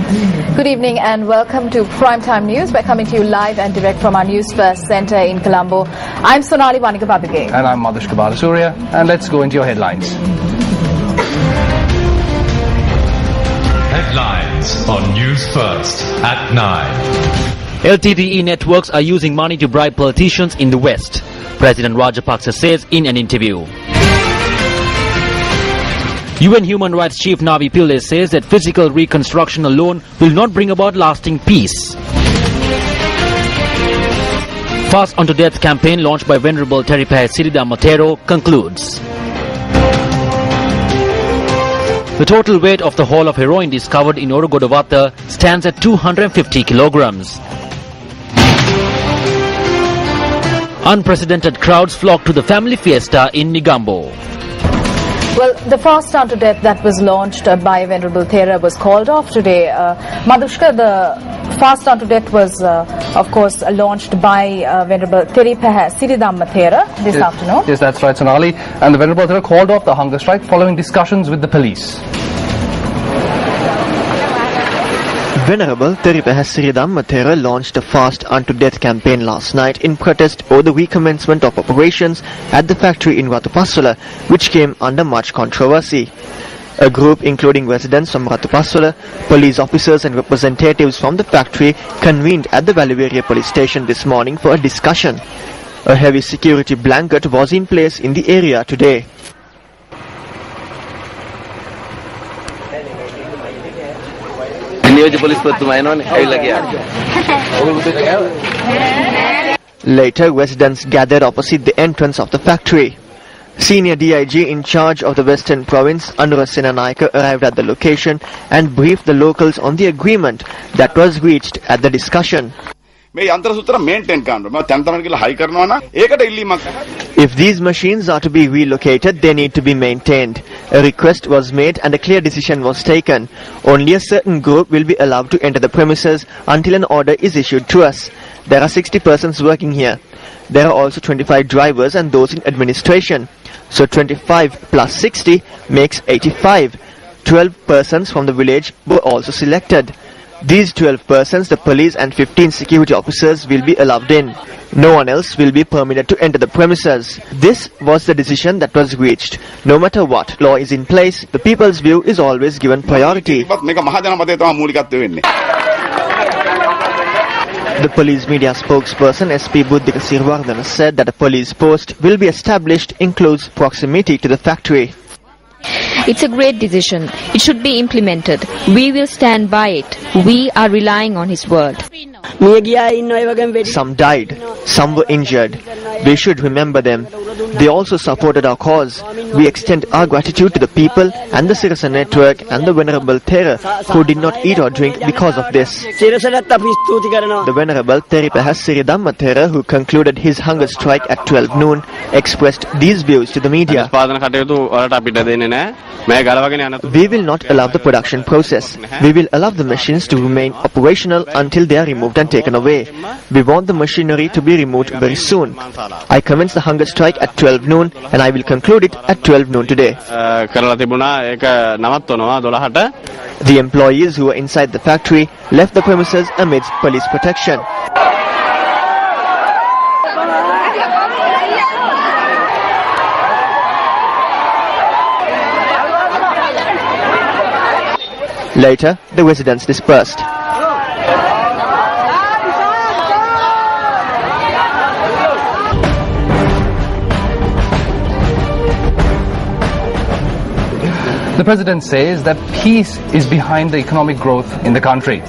Good evening and welcome to Primetime News. We're coming to you live and direct from our News First Centre in Colombo. I'm Sonali Vanikapabige. And I'm Madhushka Balasuriya. And let's go into your headlines. Headlines on News First at 9. LTTE networks are using money to bribe politicians in the West, President Rajapaksa says in an interview. UN Human Rights Chief Navi Pillay says that physical reconstruction alone will not bring about lasting peace. Fast Unto Death campaign launched by Venerable Teripahe Sirida Matero concludes. The total weight of the haul of heroin discovered in Orogodavata stands at 250 kilograms. Unprecedented crowds flocked to the family fiesta in Negombo. Well, the Fast Unto Death that was launched by Venerable Thera was called off today. Madhushka, the Fast Unto Death was, of course, launched by Venerable Teripahe Sirida Matero this afternoon. Yes, that's right, Sonali. And the Venerable Thera called off the hunger strike following discussions with the police. Venerable Teripahe Sirida Matero launched a Fast Unto Death campaign last night in protest over the recommencement of operations at the factory in Ratupassola, which came under much controversy. A group including residents from Ratupassola, police officers and representatives from the factory convened at the Valiveria police station this morning for a discussion. A heavy security blanket was in place in the area today. Later, residents gathered opposite the entrance of the factory. Senior DIG in charge of the Western Province, Anura Senanaika, arrived at the location and briefed the locals on the agreement that was reached at the discussion. If these machines are to be relocated, they need to be maintained. A request was made and a clear decision was taken. Only a certain group will be allowed to enter the premises until an order is issued to us. There are 60 persons working here. There are also 25 drivers and those in administration. So 25 plus 60 makes 85. 12 persons from the village were also selected. These 12 persons, the police and 15 security officers will be allowed in. No one else will be permitted to enter the premises. This was the decision that was reached. No matter what law is in place, the people's view is always given priority. The police media spokesperson SP Buddhika Sirvardhana said that a police post will be established in close proximity to the factory. It's a great decision. It should be implemented. We will stand by it. We are relying on his word. Some died. Some were injured. We should remember them. They also supported our cause. We extend our gratitude to the people and the Sirasa network and the Venerable Thera who did not eat or drink because of this. The Venerable Teripahe Sirida Matero, who concluded his hunger strike at 12 noon, expressed these views to the media. We will not allow the production process. We will allow the machines to remain operational until they are removed and taken away. We want the machinery to be removed very soon. I commenced the hunger strike at 12 noon and I will conclude it at 12 noon today. The employees who were inside the factory left the premises amidst police protection. Later, the residents dispersed. The President says that peace is behind the economic growth in the country.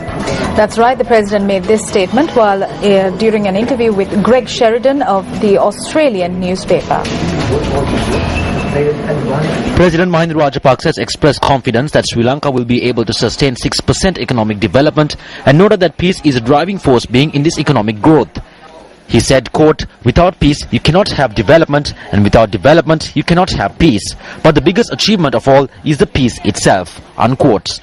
That's right. The President made this statement while during an interview with Greg Sheridan of the Australian newspaper. President Mahinda Rajapaksa has expressed confidence that Sri Lanka will be able to sustain 6% economic development and noted that peace is a driving force being in this economic growth. He said, quote, "Without peace, you cannot have development, and without development, you cannot have peace. But the biggest achievement of all is the peace itself," unquote.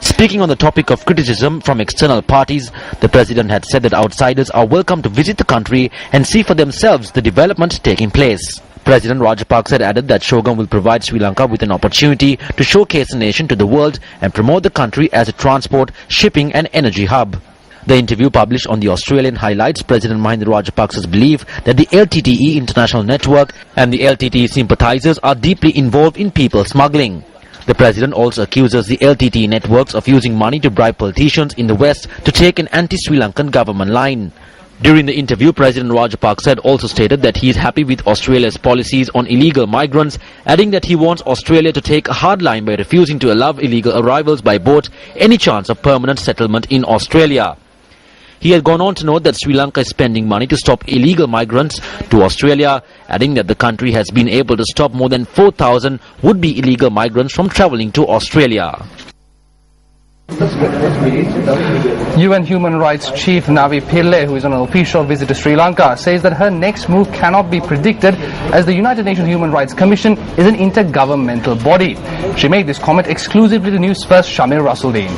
Speaking on the topic of criticism from external parties, the President had said that outsiders are welcome to visit the country and see for themselves the development taking place. President Rajapaksa added that Shogam will provide Sri Lanka with an opportunity to showcase the nation to the world and promote the country as a transport, shipping and energy hub. The interview published on the Australian highlights President Mahinda Rajapaksa's belief that the LTTE international network and the LTTE sympathizers are deeply involved in people smuggling. The President also accuses the LTTE networks of using money to bribe politicians in the West to take an anti-Sri Lankan government line. During the interview, President Rajapaksa also stated that he is happy with Australia's policies on illegal migrants, adding that he wants Australia to take a hard line by refusing to allow illegal arrivals by boat any chance of permanent settlement in Australia. He had gone on to note that Sri Lanka is spending money to stop illegal migrants to Australia, adding that the country has been able to stop more than 4,000 would-be illegal migrants from travelling to Australia. UN Human Rights Chief Navi Pillay, who is on an official visit to Sri Lanka, says that her next move cannot be predicted as the United Nations Human Rights Commission is an intergovernmental body. She made this comment exclusively to News First Shamir Russell-Dean.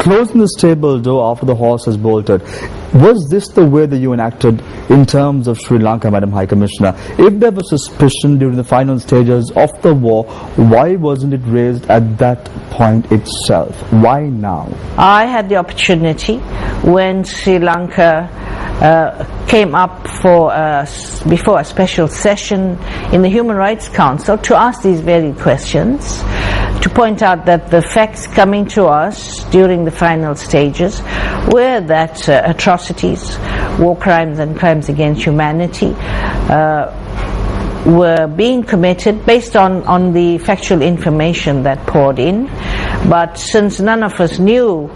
Closing the stable door after the horse has bolted. Was this the way the UN acted in terms of Sri Lanka, Madam High Commissioner? If there was suspicion during the final stages of the war, why wasn't it raised at that point itself? Why now? I had the opportunity when Sri Lanka came up for before a special session in the Human Rights Council to ask these very questions, to point out that the facts coming to us during the final stages were that atrocities, war crimes and crimes against humanity were being committed based on the factual information that poured in. But since none of us knew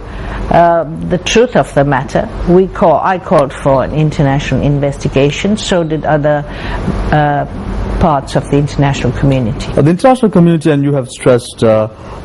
the truth of the matter, I called for an international investigation, so did other parts of the international community. The international community, and you have stressed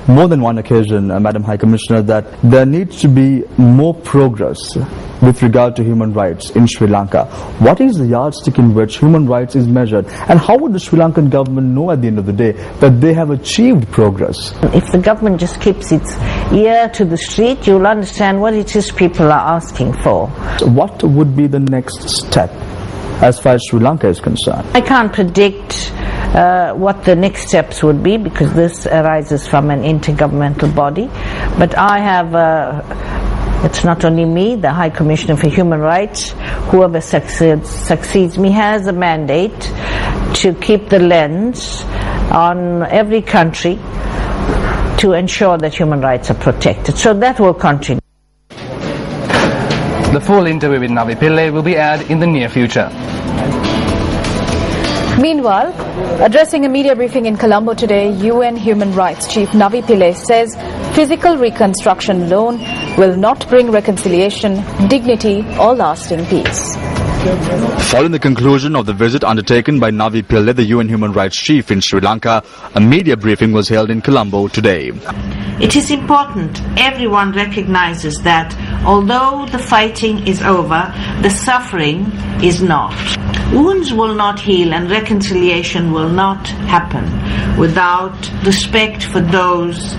more than one occasion, Madam High Commissioner, that there needs to be more progress with regard to human rights in Sri Lanka. What is the yardstick in which human rights is measured, and how would the Sri Lankan government know at the end of the day that they have achieved progress? If the government just keeps its ear to the street, you'll understand what it is people are asking for. What would be the next step as far as Sri Lanka is concerned? I can't predict what the next steps would be, because this arises from an intergovernmental body. But I have it's not only me, the High Commissioner for Human Rights, whoever succeeds me has a mandate to keep the lens on every country to ensure that human rights are protected. So that will continue. The full interview with Navi Pillay will be aired in the near future. Meanwhile, addressing a media briefing in Colombo today, UN Human Rights Chief Navi Pillay says physical reconstruction alone will not bring reconciliation, dignity or lasting peace. Following the conclusion of the visit undertaken by Navi Pillay, the UN Human Rights Chief in Sri Lanka, a media briefing was held in Colombo today. It is important everyone recognizes that although the fighting is over, the suffering is not. Wounds will not heal and reconciliation will not happen without respect for those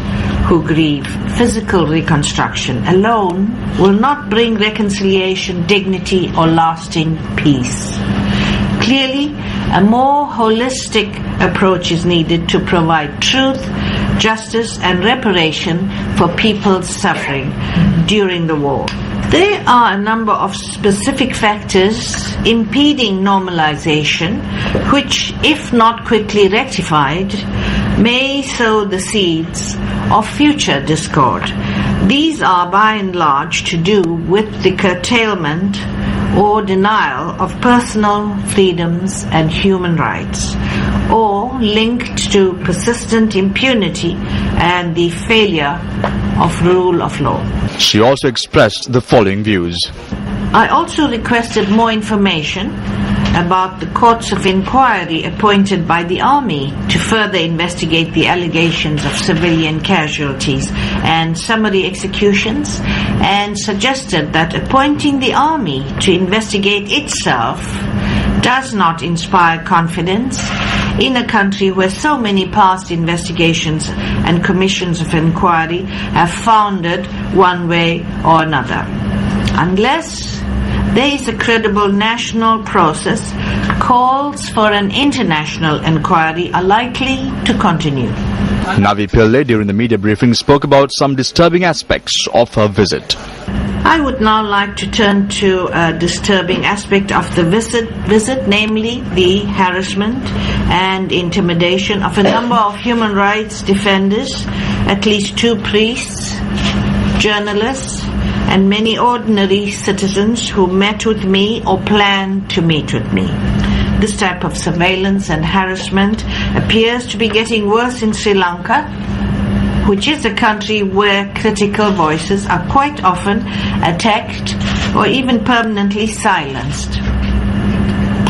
who grieve. Physical reconstruction alone will not bring reconciliation, dignity or lasting peace. Clearly, a more holistic approach is needed to provide truth, justice and reparation for people's suffering during the war. There are a number of specific factors impeding normalization, which, if not quickly rectified, may sow the seeds of future discord. These are by and large to do with the curtailment or denial of personal freedoms and human rights, or linked to persistent impunity and the failure of rule of law. She also expressed the following views. I also requested more information about the courts of inquiry appointed by the army to further investigate the allegations of civilian casualties and summary executions, and suggested that appointing the army to investigate itself does not inspire confidence in a country where so many past investigations and commissions of inquiry have foundered one way or another. Unless there is a credible national process calls for an international inquiry are likely to continue. Navi Pillay during the media briefing spoke about some disturbing aspects of her visit. I would now like to turn to a disturbing aspect of the visit, namely the harassment and intimidation of a number of human rights defenders, at least 2 priests, journalists, and many ordinary citizens who met with me or planned to meet with me. This type of surveillance and harassment appears to be getting worse in Sri Lanka, which is a country where critical voices are quite often attacked or even permanently silenced.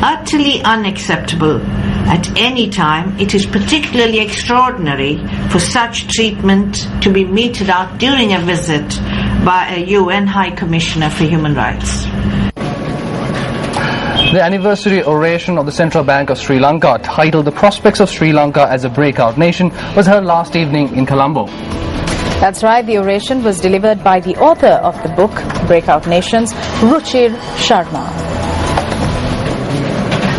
Utterly unacceptable at any time, it is particularly extraordinary for such treatment to be meted out during a visit by a UN High Commissioner for Human Rights. The anniversary oration of the Central Bank of Sri Lanka, titled "The Prospects of Sri Lanka as a Breakout Nation," was held last evening in Colombo. That's right, the oration was delivered by the author of the book, Breakout Nations, Ruchir Sharma.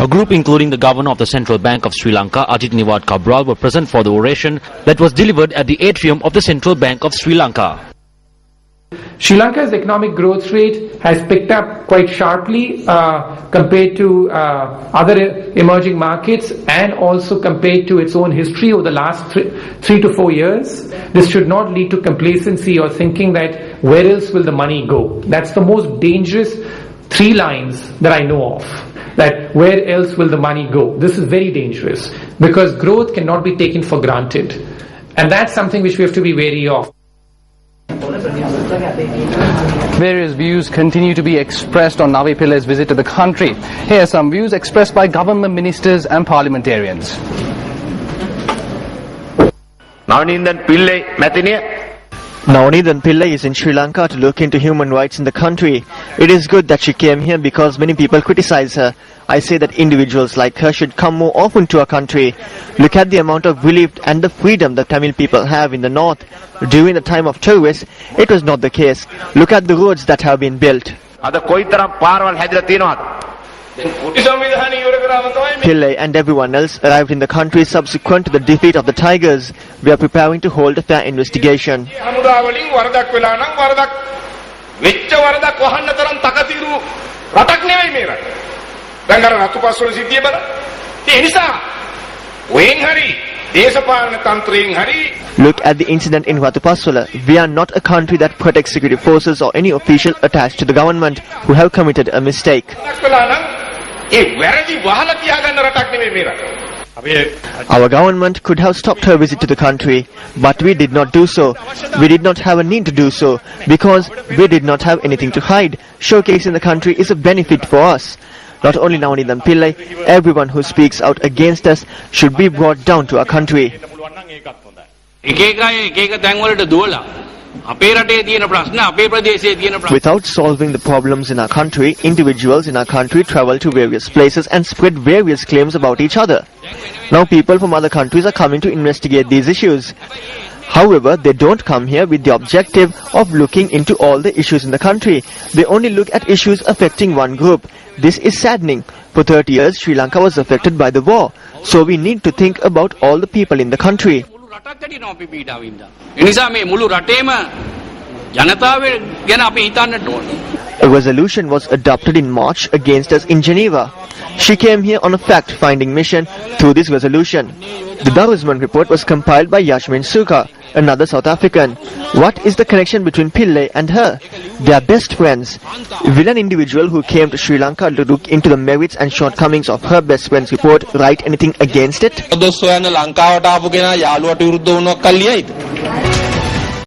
A group including the Governor of the Central Bank of Sri Lanka, Ajit Niwad Cabral, were present for the oration that was delivered at the atrium of the Central Bank of Sri Lanka. Sri Lanka's economic growth rate has picked up quite sharply compared to other emerging markets, and also compared to its own history over the last 3 to 4 years. This should not lead to complacency or thinking that where else will the money go. That's the most dangerous 3 lines that I know of. That where else will the money go? This is very dangerous because growth cannot be taken for granted, and that's something which we have to be wary of. Various views continue to be expressed on Navi Pillay's visit to the country. Here are some views expressed by government ministers and parliamentarians. Navi Pillay is in Sri Lanka to look into human rights in the country. It is good that she came here because many people criticize her. I say that individuals like her should come more often to our country. Look at the amount of relief and the freedom the Tamil people have in the north. During the time of terrorists, it was not the case. Look at the roads that have been built. Pillay and everyone else arrived in the country subsequent to the defeat of the Tigers. We are preparing to hold a fair investigation. Look at the incident in Ratupaswala. We are not a country that protects security forces or any official attached to the government who have committed a mistake. Our government could have stopped her visit to the country, but we did not do so. We did not have a need to do so because we did not have anything to hide. Showcasing the country is a benefit for us. Not only Navi Pillay, everyone who speaks out against us should be brought down to our country. Without solving the problems in our country, individuals in our country travel to various places and spread various claims about each other. Now people from other countries are coming to investigate these issues. However, they don't come here with the objective of looking into all the issues in the country. They only look at issues affecting one group. This is saddening. For 30 years, Sri Lanka was affected by the war. So we need to think about all the people in the country. A resolution was adopted in March against us in Geneva. She came here on a fact-finding mission through this resolution. The Darusman report was compiled by Yasmin Suka, another South African. What is the connection between Pillay and her? They are best friends. Will an individual who came to Sri Lanka to look into the merits and shortcomings of her best friend's report write anything against it?